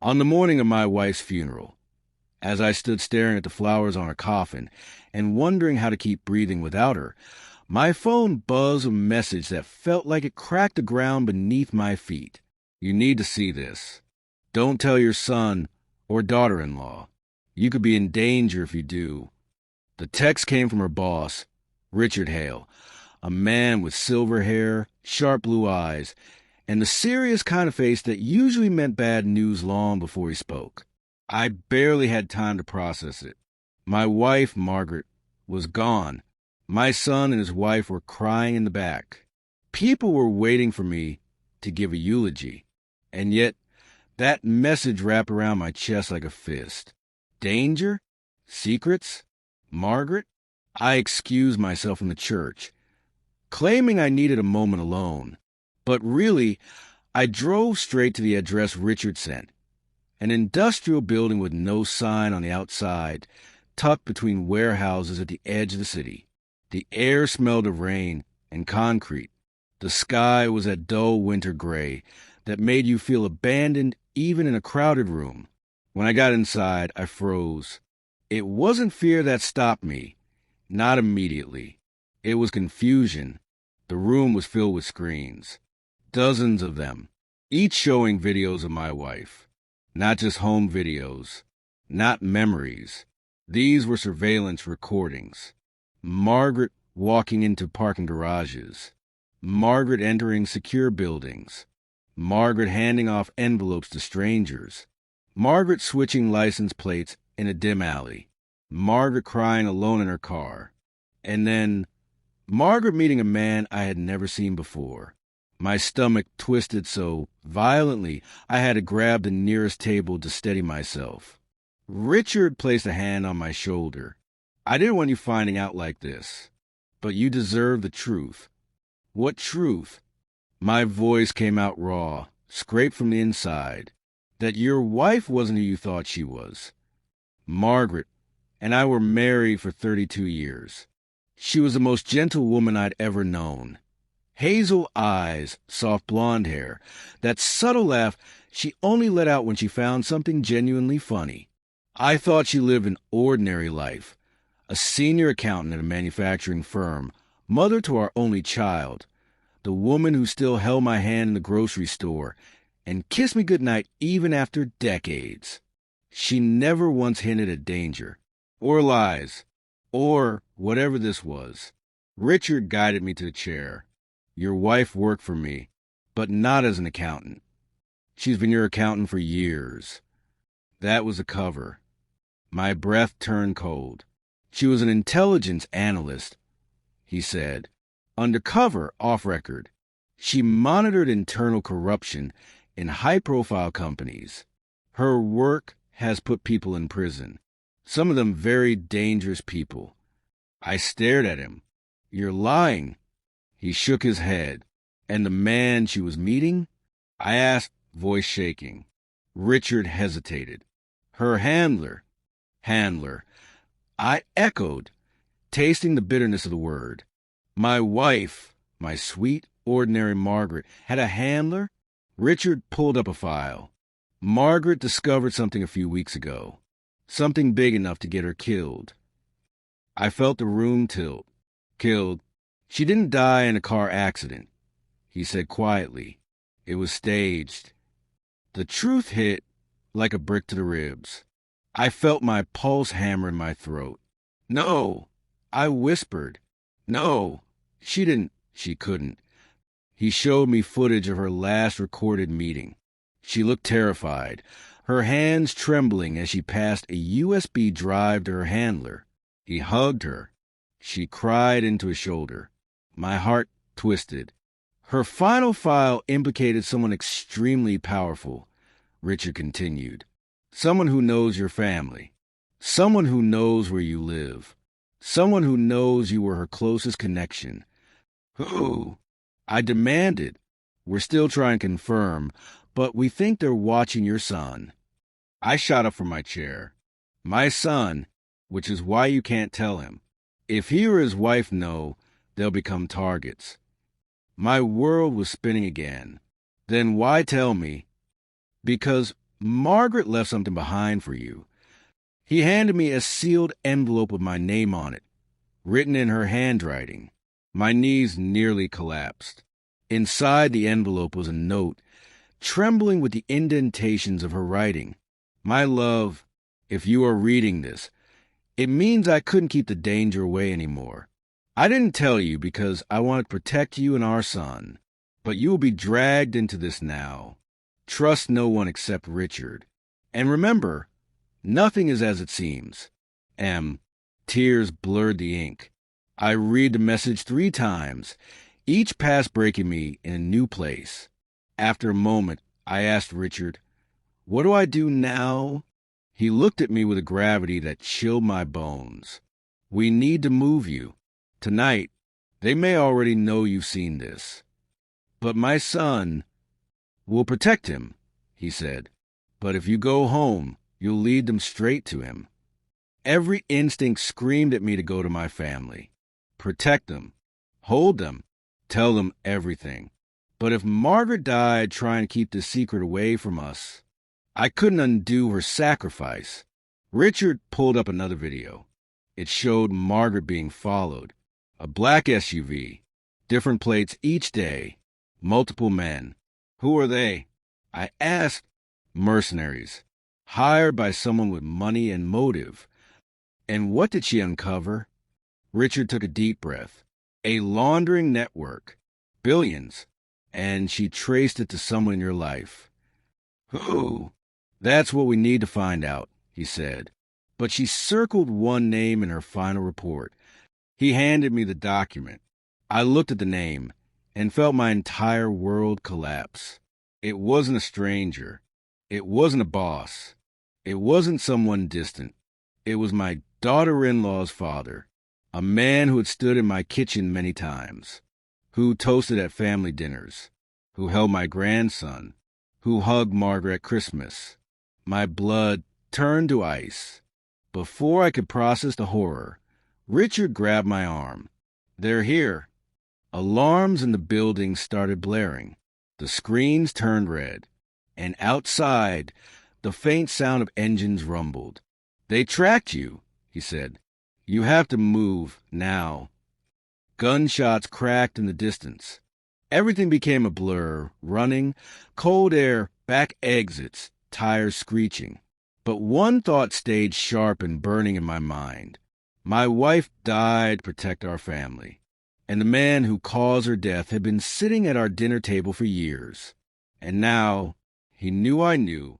On the morning of my wife's funeral, as I stood staring at the flowers on her coffin and wondering how to keep breathing without her, my phone buzzed a message that felt like it cracked the ground beneath my feet. You need to see this. Don't tell your son or daughter-in-law. You could be in danger if you do. The text came from her boss, Richard Hale, a man with silver hair, sharp blue eyes, and the serious kind of face that usually meant bad news long before he spoke. I barely had time to process it. My wife, Margaret, was gone. My son and his wife were crying in the back. People were waiting for me to give a eulogy, and yet that message wrapped around my chest like a fist. Danger? Secrets? Margaret? I excused myself from the church, claiming I needed a moment alone. But really, I drove straight to the address Richard sent, an industrial building with no sign on the outside, tucked between warehouses at the edge of the city. The air smelled of rain and concrete. The sky was that dull winter gray that made you feel abandoned even in a crowded room. When I got inside, I froze. It wasn't fear that stopped me. Not immediately. It was confusion. The room was filled with screens. Dozens of them, each showing videos of my wife. Not just home videos. Not memories. These were surveillance recordings. Margaret walking into parking garages. Margaret entering secure buildings. Margaret handing off envelopes to strangers. Margaret switching license plates in a dim alley. Margaret crying alone in her car. And then Margaret meeting a man I had never seen before. My stomach twisted so violently I had to grab the nearest table to steady myself. Richard placed a hand on my shoulder. I didn't want you finding out like this, but you deserve the truth. What truth? My voice came out raw, scraped from the inside. That your wife wasn't who you thought she was. Margaret and I were married for 32 years. She was the most gentle woman I'd ever known. Hazel eyes, soft blonde hair, that subtle laugh she only let out when she found something genuinely funny. I thought she lived an ordinary life, a senior accountant at a manufacturing firm, mother to our only child, the woman who still held my hand in the grocery store and kissed me goodnight even after decades. She never once hinted at danger, or lies, or whatever this was. Richard guided me to the chair. Your wife worked for me, but not as an accountant. She's been your accountant for years. That was the cover. My breath turned cold. She was an intelligence analyst, he said. Undercover, off-record. She monitored internal corruption in high-profile companies. Her work has put people in prison, some of them very dangerous people. I stared at him. You're lying. He shook his head. And the man she was meeting? I asked, voice shaking. Richard hesitated. Her handler. Handler. I echoed, tasting the bitterness of the word. My wife, my sweet, ordinary Margaret, had a handler? Richard pulled up a file. Margaret discovered something a few weeks ago. Something big enough to get her killed. I felt the room tilt. Killed. She didn't die in a car accident, he said quietly. It was staged. The truth hit like a brick to the ribs. I felt my pulse hammer in my throat. No, I whispered. No, she didn't. She couldn't. He showed me footage of her last recorded meeting. She looked terrified, her hands trembling as she passed a USB drive to her handler. He hugged her. She cried into his shoulder. My heart twisted. Her final file implicated someone extremely powerful, Richard continued. Someone who knows your family. Someone who knows where you live. Someone who knows you were her closest connection. Who? I demanded. We're still trying to confirm, but we think they're watching your son. I shot up from my chair. My son, which is why you can't tell him. If he or his wife know, they'll become targets. My world was spinning again. Then why tell me? Because Margaret left something behind for you. He handed me a sealed envelope with my name on it, written in her handwriting. My knees nearly collapsed. Inside the envelope was a note, trembling with the indentations of her writing. My love, if you are reading this, it means I couldn't keep the danger away anymore. I didn't tell you because I wanted to protect you and our son, but you will be dragged into this now. Trust no one except Richard. And remember, nothing is as it seems. M. Tears blurred the ink. I read the message 3 times, each pass breaking me in a new place. After a moment, I asked Richard, "What do I do now?" He looked at me with a gravity that chilled my bones. "We need to move you. Tonight, they may already know you've seen this. But my son will protect him," he said. "But if you go home, you'll lead them straight to him." Every instinct screamed at me to go to my family. Protect them. Hold them. Tell them everything. But if Margaret died trying to keep this secret away from us, I couldn't undo her sacrifice. Richard pulled up another video. It showed Margaret being followed. A black SUV. Different plates each day. Multiple men. Who are they? I asked. Mercenaries. Hired by someone with money and motive. And what did she uncover? Richard took a deep breath. A laundering network. Billions. And she traced it to someone in your life. Who? That's what we need to find out, he said. But she circled one name in her final report. He handed me the document. I looked at the name and felt my entire world collapse. It wasn't a stranger. It wasn't a boss. It wasn't someone distant. It was my daughter-in-law's father, a man who had stood in my kitchen many times, who toasted at family dinners, who held my grandson, who hugged Margaret at Christmas. My blood turned to ice. Before I could process the horror, Richard grabbed my arm. "They're here." Alarms in the building started blaring. The screens turned red. And outside, the faint sound of engines rumbled. "They tracked you," he said. "You have to move now." Gunshots cracked in the distance. Everything became a blur, running, cold air, back exits, tires screeching. But one thought stayed sharp and burning in my mind. My wife died to protect our family, and the man who caused her death had been sitting at our dinner table for years. And now he knew I knew